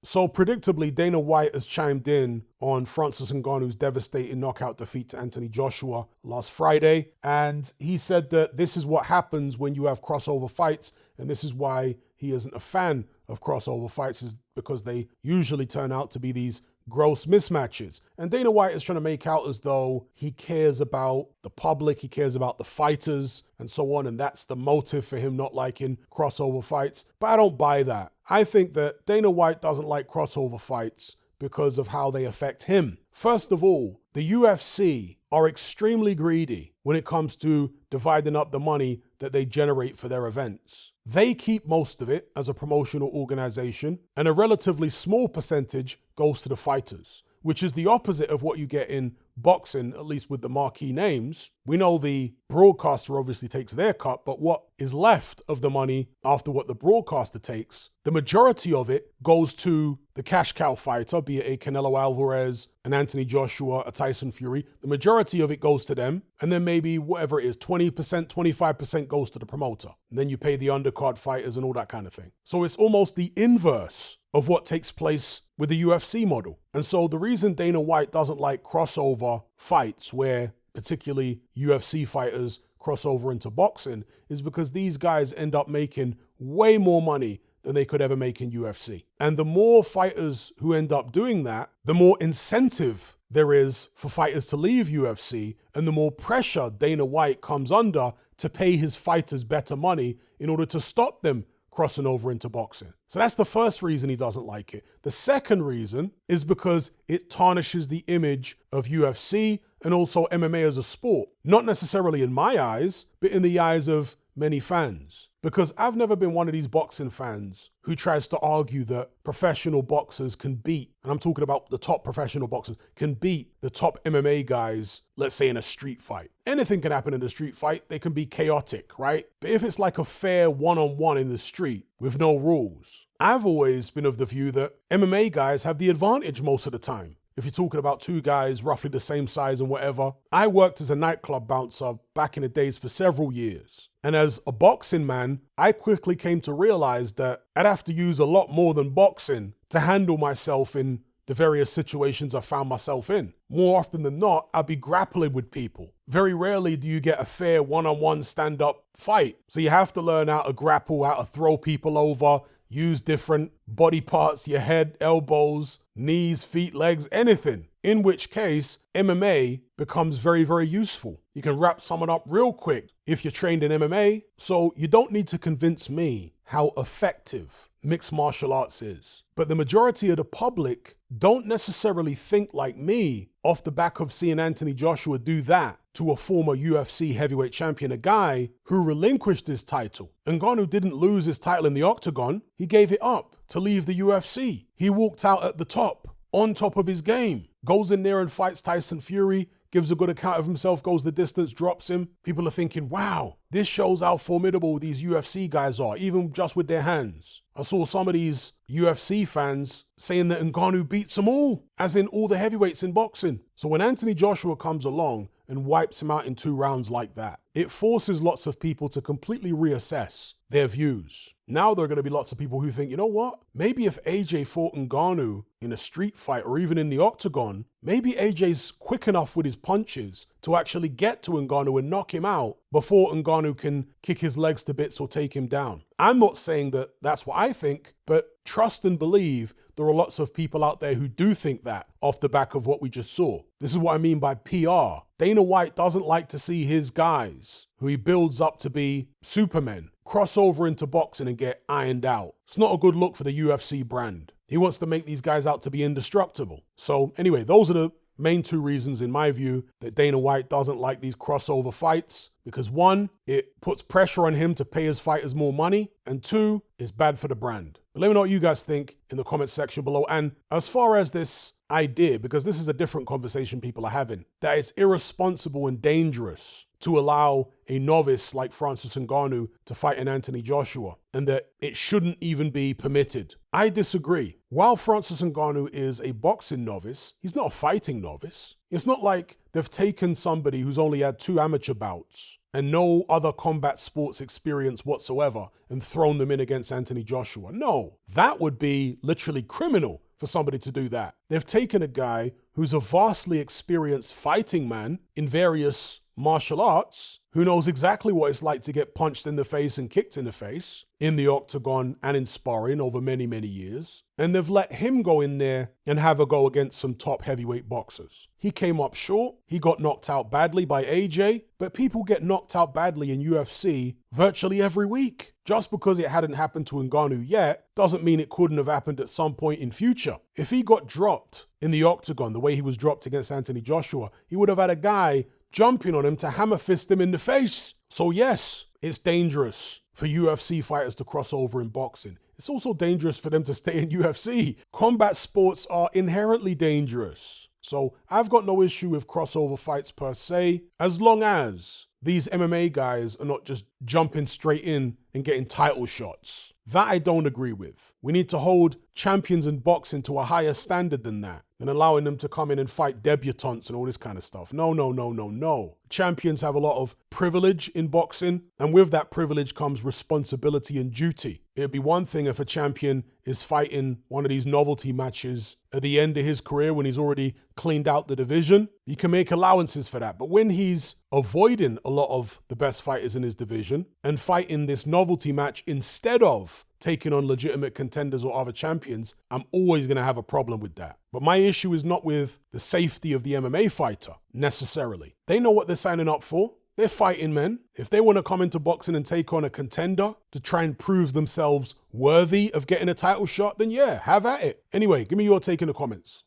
So predictably, Dana White has chimed in on Francis Ngannou's devastating knockout defeat to Anthony Joshua last Friday. And he said that this is what happens when you have crossover fights. And this is why he isn't a fan of crossover fights, is because they usually turn out to be these gross mismatches. And Dana White is trying to make out as though he cares about the public, he cares about the fighters and so on. And that's the motive for him not liking crossover fights. But I don't buy that. I think that Dana White doesn't like crossover fights because of how they affect him. First of all, the UFC are extremely greedy when it comes to dividing up the money that they generate for their events. They keep most of it as a promotional organization, and a relatively small percentage goes to the fighters, which is the opposite of what you get in boxing, at least with the marquee names. We know the broadcaster obviously takes their cut, but what is left of the money after what the broadcaster takes, the majority of it goes to the cash cow fighter, be it a Canelo Alvarez, an Anthony Joshua, a Tyson Fury. The majority of it goes to them, and then maybe whatever it is, 20%, 25% goes to the promoter. And then you pay the undercard fighters and all that kind of thing. So it's almost the inverse of what takes place with the UFC model. And so the reason Dana White doesn't like crossover fights, where particularly UFC fighters cross over into boxing, is because these guys end up making way more money than they could ever make in UFC. And the more fighters who end up doing that, the more incentive there is for fighters to leave UFC, and the more pressure Dana White comes under to pay his fighters better money in order to stop them crossing over into boxing. So that's the first reason he doesn't like it. The second reason is because it tarnishes the image of UFC and also MMA as a sport. Not necessarily in my eyes, but in the eyes of many fans. Because I've never been one of these boxing fans who tries to argue that professional boxers can beat, and I'm talking about the top professional boxers, can beat the top MMA guys, let's say in a street fight. Anything can happen in a street fight. They can be chaotic, right? But if it's like a fair one-on-one in the street with no rules, I've always been of the view that MMA guys have the advantage most of the time. If you're talking about two guys roughly the same size and whatever. I worked as a nightclub bouncer back in the days for several years. And as a boxing man, I quickly came to realize that I'd have to use a lot more than boxing to handle myself in the various situations I found myself in. More often than not, I'd be grappling with people. Very rarely do you get a fair one-on-one stand-up fight. So you have to learn how to grapple, how to throw people over, use different body parts, your head, elbows, knees, feet, legs, anything. In which case, MMA becomes very, very useful. You can wrap someone up real quick if you're trained in MMA. So you don't need to convince me how effective mixed martial arts is. But the majority of the public don't necessarily think like me off the back of seeing Anthony Joshua do that to a former UFC heavyweight champion, a guy who relinquished his title. Ngannou didn't lose his title in the octagon. He gave it up to leave the UFC. He walked out at the top, on top of his game, goes in there and fights Tyson Fury, gives a good account of himself, goes the distance, drops him. People are thinking, wow, this shows how formidable these UFC guys are, even just with their hands. I saw some of these UFC fans saying that Ngannou beats them all, as in all the heavyweights in boxing. So when Anthony Joshua comes along and wipes him out in 2 rounds like that, it forces lots of people to completely reassess their views. Now there are going to be lots of people who think, you know what? Maybe if AJ fought Ngannou in a street fight or even in the octagon, maybe AJ's quick enough with his punches to actually get to Ngannou and knock him out before Ngannou can kick his legs to bits or take him down. I'm not saying that that's what I think, but trust and believe there are lots of people out there who do think that off the back of what we just saw. This is what I mean by PR. Dana White doesn't like to see his guys, who he builds up to be supermen, cross over into boxing and get ironed out. It's not a good look for the UFC brand. He wants to make these guys out to be indestructible. So anyway, those are the main 2 reasons, in my view, that Dana White doesn't like these crossover fights. Because 1, it puts pressure on him to pay his fighters more money. And 2, it's bad for the brand. But let me know what you guys think in the comment section below. And as far as this idea, because this is a different conversation people are having, that it's irresponsible and dangerous to allow a novice like Francis Ngannou to fight an Anthony Joshua, and that it shouldn't even be permitted. I disagree. While Francis Ngannou is a boxing novice, he's not a fighting novice. It's not like they've taken somebody who's only had 2 amateur bouts and no other combat sports experience whatsoever and thrown them in against Anthony Joshua. No, that would be literally criminal for somebody to do that. They've taken a guy who's a vastly experienced fighting man in various martial arts, who knows exactly what it's like to get punched in the face and kicked in the face in the octagon and in sparring over many, many years. And they've let him go in there and have a go against some top heavyweight boxers. He came up short. He got knocked out badly by AJ, but people get knocked out badly in UFC virtually every week. Just because it hadn't happened to Ngannou yet doesn't mean it couldn't have happened at some point in future. If he got dropped in the octagon the way he was dropped against Anthony Joshua, he would have had a guy jumping on him to hammer fist him in the face. So yes, it's dangerous for UFC fighters to cross over in boxing. It's also dangerous for them to stay in UFC. Combat sports are inherently dangerous. So I've got no issue with crossover fights per se, as long as these MMA guys are not just jumping straight in and getting title shots. That I don't agree with. We need to hold champions in boxing to a higher standard than that, than allowing them to come in and fight debutantes and all this kind of stuff. No, no, no, no, no. Champions have a lot of privilege in boxing, and with that privilege comes responsibility and duty. It'd be one thing if a champion is fighting one of these novelty matches at the end of his career when he's already cleaned out the division. You can make allowances for that. But when he's avoiding a lot of the best fighters in his division and fighting this novelty match instead of taking on legitimate contenders or other champions, I'm always going to have a problem with that. But my issue is not with the safety of the MMA fighter, necessarily. They know what they're signing up for. They're fighting men. If they want to come into boxing and take on a contender to try and prove themselves worthy of getting a title shot, then yeah, have at it. Anyway, give me your take in the comments.